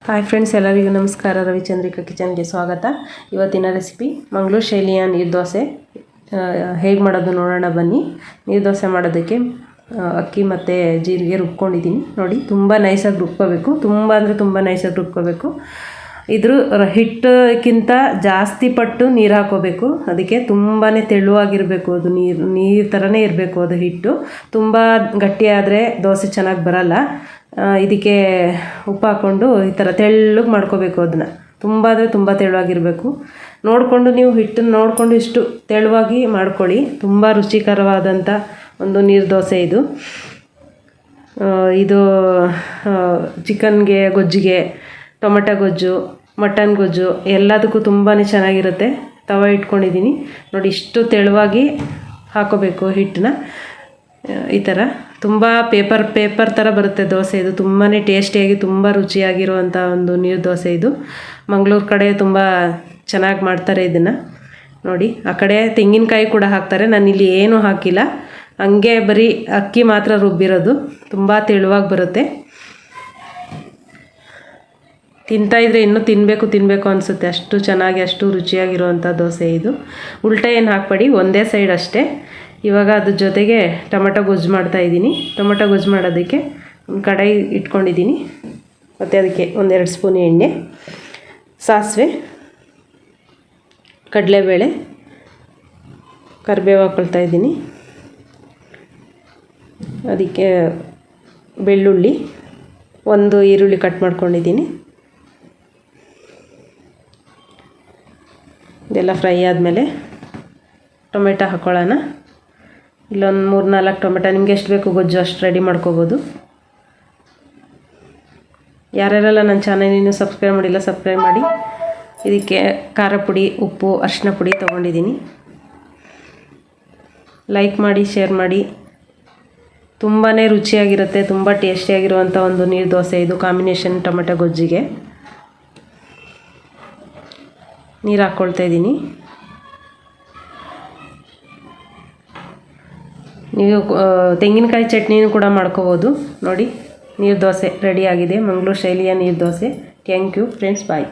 Hi friends, ಎಲ್ಲರಿಗೂ ನಮಸ್ಕಾರ. ರವಿಚಂದ್ರಿಕಾ ಕಿಚನ್ಗೆ ಸ್ವಾಗತ. ಇವತ್ತಿನ ರೆಸಿಪಿ ಮಂಗಳೂರು ಶೈಲಿಯ ನೀರು ದೋಸೆ. ಹೇಗೆ ಮಾಡೋದು ನೋಡೋಣ ಬನ್ನಿ. ನೀರು ದೋಸೆ ಮಾಡೋದಕ್ಕೆ ಅಕ್ಕಿ ಮತ್ತು ಜೀರಿಗೆ ರುಬ್ಕೊಂಡಿದ್ದೀನಿ ನೋಡಿ. ತುಂಬ ನೈಸಾಗಿ ರುಬ್ಕೋಬೇಕು, ತುಂಬ ಅಂದರೆ ತುಂಬ ನೈಸಾಗಿ ರುಬ್ಕೋಬೇಕು. ಇದ್ರ ಹಿಟ್ಟಕ್ಕಿಂತ ಜಾಸ್ತಿ ಪಟ್ಟು ನೀರು ಹಾಕೋಬೇಕು. ಅದಕ್ಕೆ ತುಂಬಾ ತೆಳುವಾಗಿರಬೇಕು, ಅದು ನೀರು ಥರನೇ ಇರಬೇಕು ಅದು ಹಿಟ್ಟು. ತುಂಬ ಗಟ್ಟಿಯಾದರೆ ದೋಸೆ ಚೆನ್ನಾಗಿ ಬರಲ್ಲ. ಇದಕ್ಕೆ ಉಪ್ಪು ಹಾಕ್ಕೊಂಡು ಈ ಥರ ತೆಳ್ಳಗೆ ಮಾಡ್ಕೋಬೇಕು. ಅದನ್ನು ತುಂಬ ಅಂದರೆ ತುಂಬ ತೆಳುವಾಗಿರಬೇಕು. ನೋಡಿಕೊಂಡು ನೀವು ಹಿಟ್ಟನ್ನು ನೋಡಿಕೊಂಡು ಇಷ್ಟು ತೆಳುವಾಗಿ ಮಾಡ್ಕೊಳ್ಳಿ. ತುಂಬ ರುಚಿಕರವಾದಂಥ ಒಂದು ನೀರು ದೋಸೆ ಇದು. ಇದು ಚಿಕನ್ಗೆ, ಗೊಜ್ಜಿಗೆ, ಟೊಮೆಟೊ ಗೊಜ್ಜು, ಮಟನ್ ಗೊಜ್ಜು ಎಲ್ಲದಕ್ಕೂ ತುಂಬಾ ಚೆನ್ನಾಗಿರುತ್ತೆ. ತವ ಇಟ್ಕೊಂಡಿದ್ದೀನಿ ನೋಡಿ. ಇಷ್ಟು ತೆಳುವಾಗಿ ಹಾಕೋಬೇಕು ಹಿಟ್ಟನ್ನ. ಈ ಥರ ತುಂಬ ಪೇಪರ್ ಥರ ಬರುತ್ತೆ ದೋಸೆ. ಇದು ತುಂಬಾ ಟೇಸ್ಟಿಯಾಗಿ ತುಂಬ ರುಚಿಯಾಗಿರುವಂಥ ಒಂದು ನೀರು ದೋಸೆ ಇದು. ಮಂಗಳೂರು ಕಡೆ ತುಂಬ ಚೆನ್ನಾಗಿ ಮಾಡ್ತಾರೆ ಇದನ್ನು ನೋಡಿ. ಆ ಕಡೆ ತೆಂಗಿನಕಾಯಿ ಕೂಡ ಹಾಕ್ತಾರೆ. ನಾನು ಇಲ್ಲಿ ಏನೂ ಹಾಕಿಲ್ಲ, ಹಂಗೆ ಬರೀ ಅಕ್ಕಿ ಮಾತ್ರ ರುಬ್ಬಿರೋದು. ತುಂಬ ತೆಳುವಾಗಿ ಬರುತ್ತೆ. ತಿಂತಾಯಿದ್ರೆ ಇನ್ನೂ ತಿನ್ನಬೇಕು ಅನಿಸುತ್ತೆ, ಅಷ್ಟು ಚೆನ್ನಾಗಿ ಅಷ್ಟು ರುಚಿಯಾಗಿರುವಂಥ ದೋಸೆ ಇದು. ಉಲ್ಟಾ ಏನು ಹಾಕ್ಬೇಡಿ, ಒಂದೇ ಸೈಡ್ ಅಷ್ಟೇ. ಇವಾಗ ಅದ್ರ ಜೊತೆಗೆ ಟೊಮೆಟೊ ಗೊಜ್ಜು ಮಾಡ್ತಾಯಿದ್ದೀನಿ. ಟೊಮೆಟೊ ಗೊಜ್ಜು ಮಾಡೋದಕ್ಕೆ ಒಂದು ಕಡಾಯಿ ಇಟ್ಕೊಂಡಿದ್ದೀನಿ. ಮತ್ತು ಅದಕ್ಕೆ 1-2 ಸ್ಪೂನ್ ಎಣ್ಣೆ, ಸಾಸಿವೆ, ಕಡಲೆಬೇಳೆ, ಕರಿಬೇವು ಹಾಕ್ಕೊಳ್ತಾಯಿದ್ದೀನಿ. ಅದಕ್ಕೆ ಬೆಳ್ಳುಳ್ಳಿ, 1 ಈರುಳ್ಳಿ ಕಟ್ ಮಾಡ್ಕೊಂಡಿದ್ದೀನಿ. ಇದೆಲ್ಲ ಫ್ರೈ ಆದಮೇಲೆ ಟೊಮೆಟೊ ಹಾಕ್ಕೊಳ್ಳೋಣ. ಇಲ್ಲೊಂದು 3-4 ಟೊಮೆಟೊ, ನಿಮ್ಗೆ ಎಷ್ಟು ಬೇಕು ಗೊಜ್ಜು ಅಷ್ಟು ರೆಡಿ ಮಾಡ್ಕೋಬೋದು. ಯಾರ್ಯಾರೆಲ್ಲ ನನ್ನ ಚಾನಲ್ ಇನ್ನೂ ಸಬ್ಸ್ಕ್ರೈಬ್ ಮಾಡಿಲ್ಲ ಸಬ್ಸ್ಕ್ರೈಬ್ ಮಾಡಿ. ಇದಕ್ಕೆ ಖಾರ ಪುಡಿ, ಉಪ್ಪು, ಅರಿಶಿನ ಪುಡಿ ತೊಗೊಂಡಿದ್ದೀನಿ. ಲೈಕ್ ಮಾಡಿ, ಶೇರ್ ಮಾಡಿ. ತುಂಬಾ ರುಚಿಯಾಗಿರುತ್ತೆ, ತುಂಬ ಟೇಸ್ಟಿಯಾಗಿರುವಂಥ ಒಂದು ನೀರು ದೋಸೆ ಇದು. ಕಾಂಬಿನೇಷನ್ ಟೊಮೆಟೊ ಗೊಜ್ಜಿಗೆ. ನೀರು ಹಾಕ್ಕೊಳ್ತಾಯಿದ್ದೀನಿ. ನೀವು ತೆಂಗಿನಕಾಯಿ ಚಟ್ನಿನೂ ಕೂಡ ಮಾಡ್ಕೋಬೋದು ನೋಡಿ. ನೀರು ದೋಸೆ ರೆಡಿಯಾಗಿದೆ, ಮಂಗಳೂರು ಶೈಲಿಯ ನೀರು dosa. Thank you friends, bye.